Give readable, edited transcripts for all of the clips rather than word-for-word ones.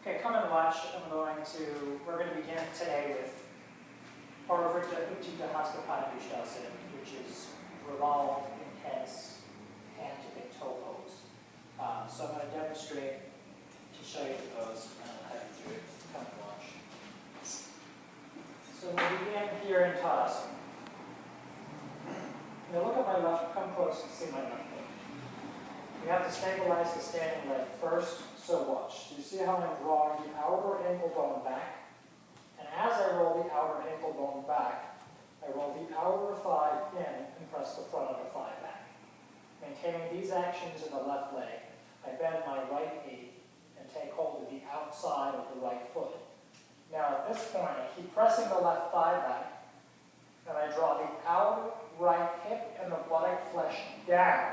Okay, come and watch. We're going to begin today with Parvata Uttita Hastapadavishtasa, which is revolve, intense, hand to big toe pose. So I'm going to demonstrate to show you the pose, and I'll have you do it. Come and watch. So we'll begin here in Tadasana. Now look at my left, come close and see my left foot. You have to stabilize the standing leg first, so watch. Do you see how I'm drawing the outer ankle bone back? And as I roll the outer ankle bone back, I roll the outer thigh in and press the front of the thigh back. Maintaining these actions in the left leg, I bend my right knee and take hold of the outside of the right foot. Now at this point, I keep pressing the left thigh back, and I draw the outer right hip and the buttock flesh down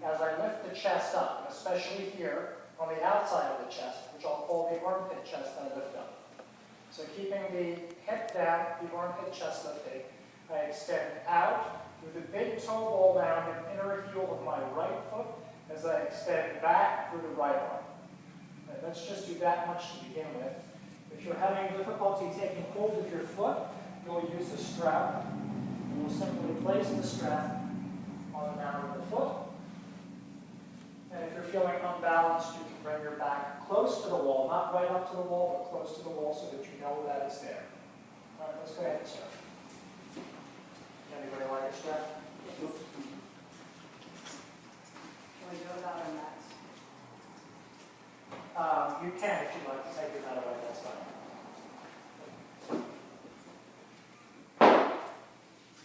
as I lift the chest up, especially here on the outside of the chest, which I'll call the armpit chest that I lift up. So keeping the hip down, the armpit chest lifted, I extend out with the big toe ball down and inner heel of my right foot as I extend back through the right arm. And let's just do that much to begin with. If you're having difficulty taking hold of your foot, you'll use a strap. And we'll simply place the strap on the mound of the foot. And if you're feeling unbalanced, you can bring your back close to the wall, not right up to the wall, but close to the wall so that you know that it's there. All right, let's go ahead and start. Anybody like a strap? Can we go without our mats? You can if you'd like to take your mat away, that's fine.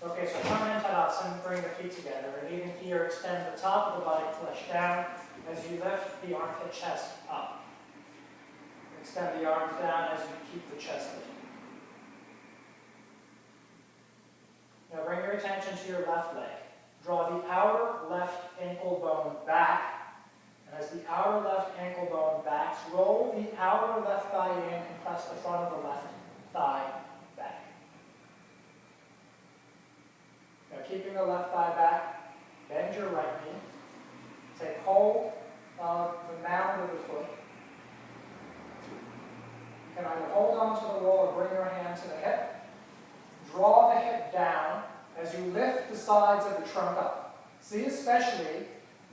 Okay, so come into Tadasana, bring the feet together, and even here, extend the top of the body flesh down as you lift the armpit chest up. Extend the arms down as you keep the chest lifted. Now bring your attention to your left leg. Draw the outer left ankle bone back, and as the outer left ankle bone backs, roll the outer left thigh in and press the front of the left thigh back. Now keeping the left thigh back, bend your right knee. Take hold of the mound of the foot. You can either hold on to the wall or bring your hand to the hip. Draw the hip down as you lift the sides of the trunk up. See especially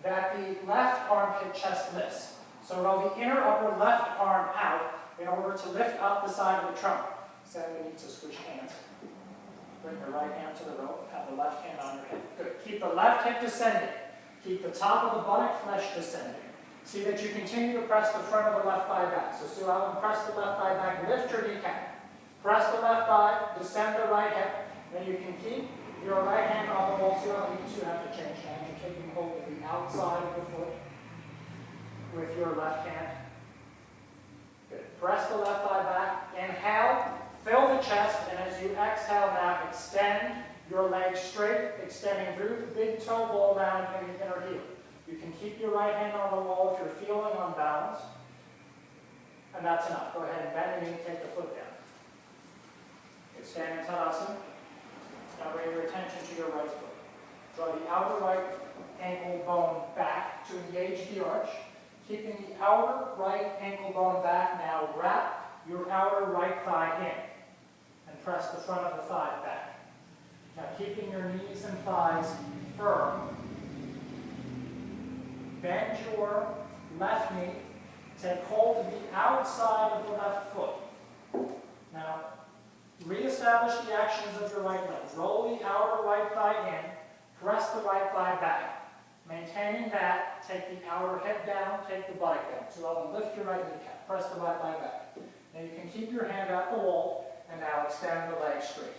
that the left armpit chest lifts. So roll the inner upper left arm out in order to lift up the side of the trunk. So we need to switch hands. Bring your right hand to the rope, have the left hand on your hip. Good. Keep the left hip descending. Keep the top of the buttock flesh descending. See that you continue to press the front of the left thigh back. So Sue Ellen, press the left thigh back, lift your kneecap. Press the left thigh, descend the right hip. Then you can keep your right hand on the wall. Sue Ellen, you two have to change hands. You're taking hold of the outside of the foot with your left hand. Good. Press the left thigh back. Inhale. Fill the chest, and as you exhale now, extend your legs straight, extending through the big toe ball down and the inner heel. You can keep your right hand on the wall if you're feeling unbalanced, and that's enough. Go ahead and bend your knee, take the foot down. Good, stand in Tadasana. Now bring your attention to your right foot. Draw the outer right ankle bone back to engage the arch. Keeping the outer right ankle bone back, now wrap your outer right thigh in. And press the front of the thigh back. Now keeping your knees and thighs firm, bend your left knee, take hold of the outside of the left foot. Now reestablish the actions of your right leg. Roll the outer right thigh in, press the right thigh back. Maintaining that, take the outer hip down, take the buttock down. So I'll lift your right kneecap, press the right thigh back. Now you can keep your hand at the wall, and now extend the leg straight.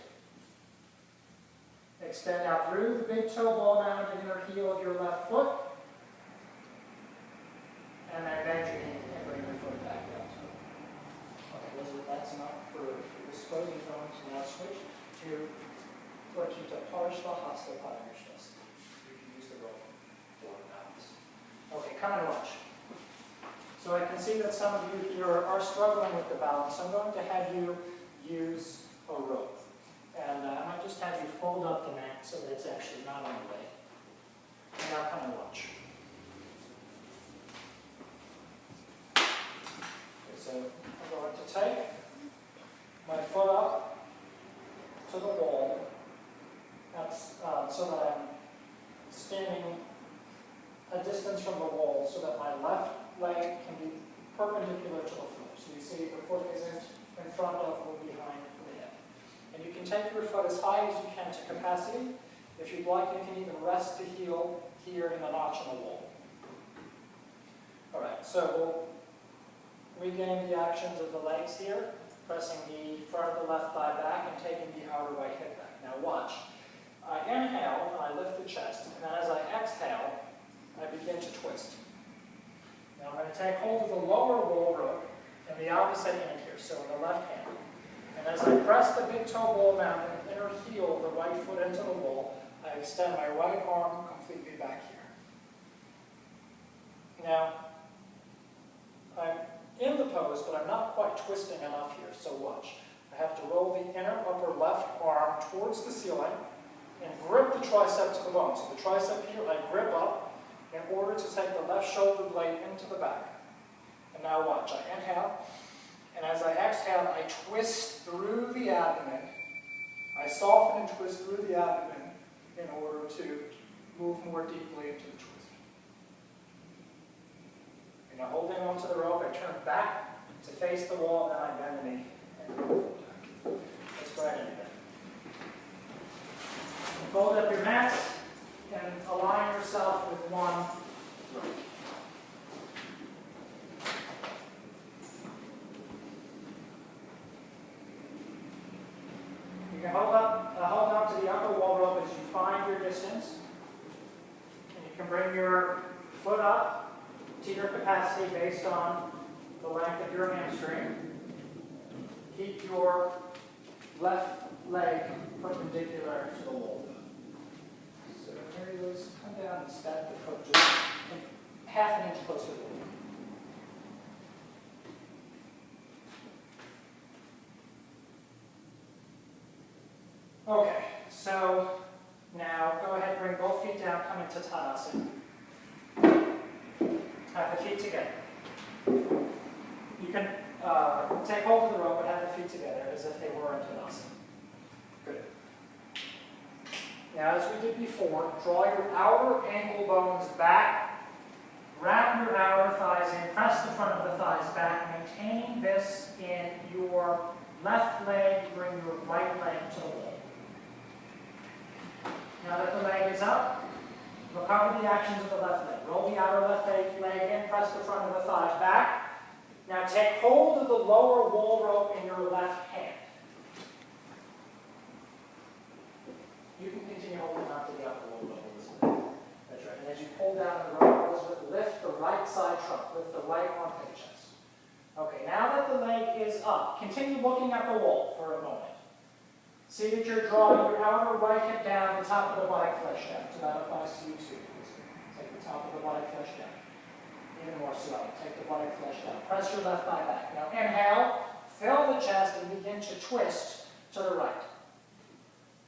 Extend out through the big toe ball mound and inner heel of your left foot. And then bend your knee and bring your foot back down. Okay, that's enough for disposing from. So now switch to Vartita Parshva Hastapadavishtasa. You can use the rope for balance. Okay, come and watch. So I can see that some of you here are struggling with the balance. So I'm going to have you use a rope. And I might just have you fold up the mat so that it's actually not on the way. And now come and watch. Okay, so take my foot up to the wall, that's, so that I'm standing a distance from the wall so that my left leg can be perpendicular to the floor. So you see the foot isn't in front of or behind the hip. And you can take your foot as high as you can to capacity. If you'd like, you can even rest the heel here in the notch on the wall. All right, so we'll regain the actions of the legs here, pressing the front of the left thigh back and taking the outer right hip back. Now watch. I inhale and I lift the chest, and then as I exhale, I begin to twist. Now I'm going to take hold of the lower wall rope in the opposite hand here, so in the left hand. And as I press the big toe ball mound and inner heel of the right foot into the wall, I extend my right arm completely back here. Now, I'm in the pose, but I'm not quite twisting enough here, so watch. I have to roll the inner upper left arm towards the ceiling and grip the tricep to the bone. So the tricep here, I grip up in order to take the left shoulder blade into the back. And now watch. I inhale, and as I exhale, I twist through the abdomen. I soften and twist through the abdomen in order to move more deeply into the twist. And now holding onto the rope, I turn back to face the wall, and then I bend the knee and go forward. Let's go ahead and do that. Fold up your mats and align yourself with one rope. You can hold on to the upper wall rope as you find your distance. And you can bring your foot up to your capacity based on the length of your hamstring. Keep your left leg perpendicular to the wall. So here you is, come down and step the foot just half an inch closer to the wall. Okay, so now go ahead and bring both feet down, come into Tadasana. Have the feet together. You can take hold of the rope and have the feet together as if they were in Tadasana. Good. Now, as we did before, draw your outer ankle bones back, wrap your outer thighs in, press the front of the thighs back, maintain this in your left leg, bring your right leg to the wall. Now that the leg is up, recover the actions of the left leg. Roll the outer left leg in, press the front of the thighs back. Now take hold of the lower wall rope in your left hand. You can continue holding on to the upper wall rope. That's right. And as you pull down the rope, lift the right side trunk, lift the right armpit chest. Okay, now that the leg is up, continue looking at the wall for a moment. See that you're drawing your outer right hip down, the top of the buttock flesh down. So that applies to you too. Take the top of the buttock flesh down. Even more slowly. Take the buttock flesh down. Press your left thigh back. Now inhale, fill the chest, and begin to twist to the right.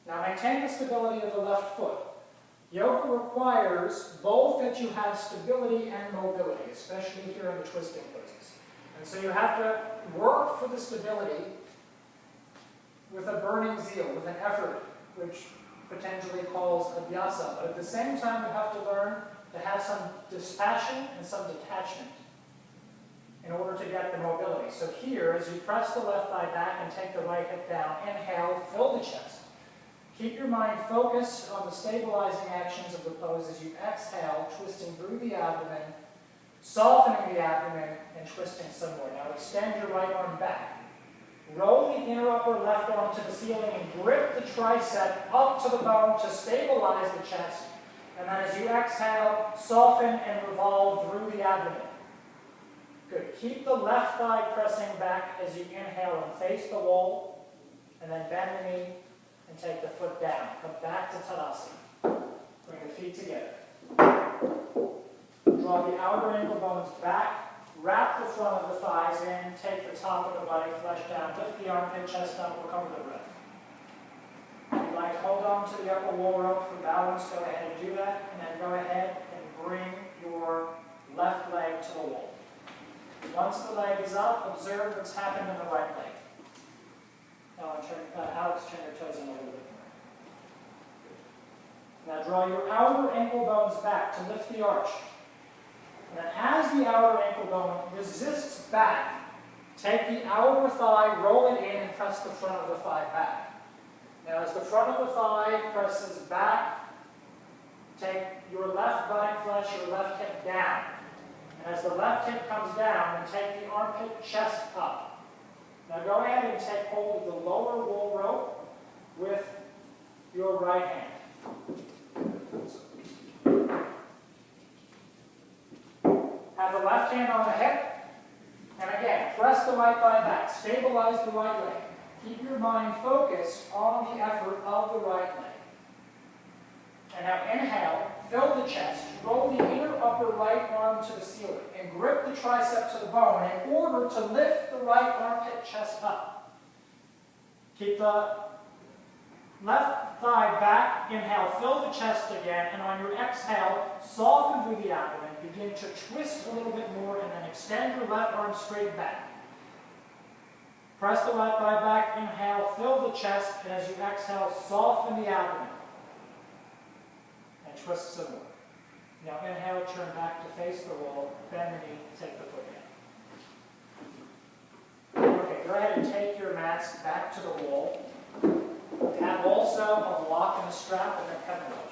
Now maintain the stability of the left foot. Yoga requires both that you have stability and mobility, especially here in the twisting poses. And so you have to work for the stability with a burning zeal, with an effort, which potentially calls abhyasa. But at the same time, you have to learn to have some dispassion and some detachment in order to get the mobility. So here, as you press the left thigh back and take the right hip down, inhale, fill the chest. Keep your mind focused on the stabilizing actions of the pose as you exhale, twisting through the abdomen, softening the abdomen, and twisting some more. Now extend your right arm back. Roll the inner upper left arm to the ceiling and grip the tricep up to the bone to stabilize the chest. And then as you exhale, soften and revolve through the abdomen. Good. Keep the left thigh pressing back as you inhale and face the wall. And then bend the knee and take the foot down. Come back to Tadasana. Bring the feet together. Draw the outer ankle bones back. Wrap the front of the thighs in, take the top of the body flesh down, lift the armpit, chest up, recover the breath. If you'd like to hold on to the upper wall rope for balance, go ahead and do that, and then go ahead and bring your left leg to the wall. Once the leg is up, observe what's happening in the right leg. Alex, turn your toes in a little bit more. Now draw your outer ankle bones back to lift the arch. And then as the outer ankle bone resists back, take the outer thigh, roll it in, and press the front of the thigh back. Now as the front of the thigh presses back, take your left buttock flesh, your left hip down. And as the left hip comes down, then take the armpit chest up. Now go ahead and take hold of the lower wool rope with your right hand. Have the left hand on the hip, and again, press the right thigh back, stabilize the right leg. Keep your mind focused on the effort of the right leg. And now inhale, fill the chest, roll the inner upper right arm to the ceiling, and grip the tricep to the bone in order to lift the right armpit chest up. Keep the left thigh back, inhale, fill the chest again, and on your exhale, soften through the abdomen, begin to twist a little bit more, and then extend your left arm straight back. Press the left thigh back, inhale, fill the chest, and as you exhale, soften the abdomen. And twist some more. Now inhale, turn back to face the wall, bend the knee, take the foot down. Okay, go ahead and take your mats back to the wall. Have also a block and a strap and a pepper wedge.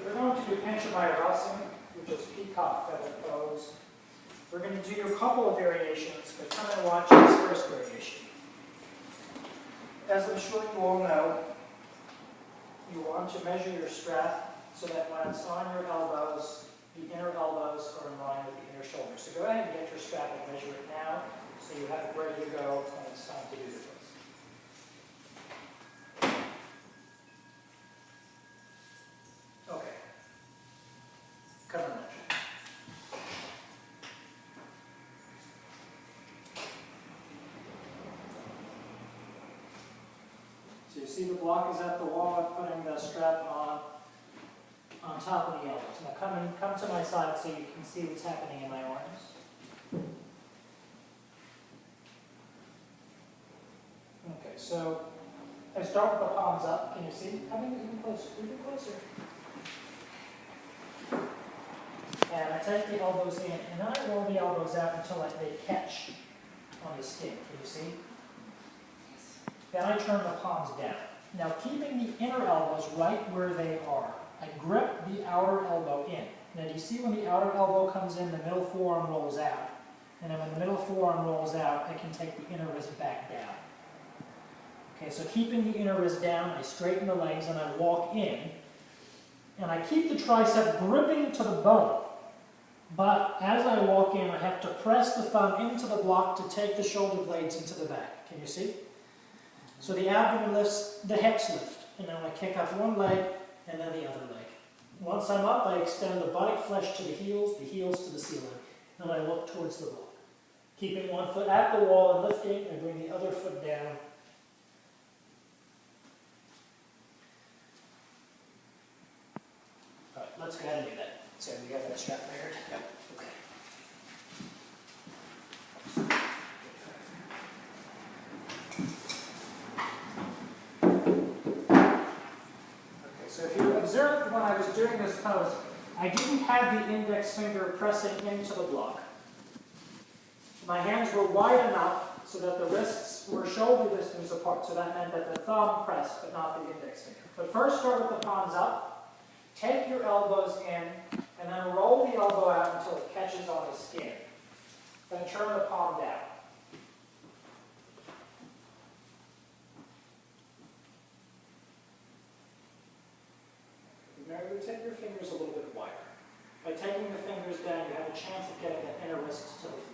We're going to do Panchamayurasana, which is peacock feather pose. We're going to do a couple of variations, but come and watch this first variation. As I'm sure you all know, you want to measure your strap so that when it's on your elbows, the inner elbows are in line with the inner shoulders. So go ahead and get your strap and measure it now, so you have it ready to go when it's time to do the pose. Come on. So you see the block is at the wall. I'm putting the strap on top of the elbows. Now come to my side so you can see what's happening in my arms. Okay, so I start with the palms up. Can you see? Coming even closer, even closer. And I take the elbows in, and then I roll the elbows out until they catch on the skin. Can you see? Then I turn the palms down. Now, keeping the inner elbows right where they are, I grip the outer elbow in. Now, do you see when the outer elbow comes in, the middle forearm rolls out? And then when the middle forearm rolls out, I can take the inner wrist back down. Okay, so keeping the inner wrist down, I straighten the legs and I walk in. And I keep the tricep gripping to the bone. But as I walk in, I have to press the thumb into the block to take the shoulder blades into the back. Can you see? So the abdomen lifts, the hips lift. And then I kick up one leg and then the other leg. Once I'm up, I extend the buttock flesh to the heels to the ceiling. And I look towards the block. Keeping one foot at the wall and lifting, I bring the other foot down. All right, let's go ahead and do that. So we got that strap layered? Yep. Okay, so if you observed when I was doing this pose, I didn't have the index finger pressing into the block. My hands were wide enough so that the wrists were shoulder distance apart, so that meant that the thumb pressed, but not the index finger. But first start with the palms up, take your elbows in, and then roll the elbow out until it catches on the skin. Then turn the palm down. Remember to take your fingers a little bit wider. By taking the fingers down, you have a chance of getting the inner wrist to the floor.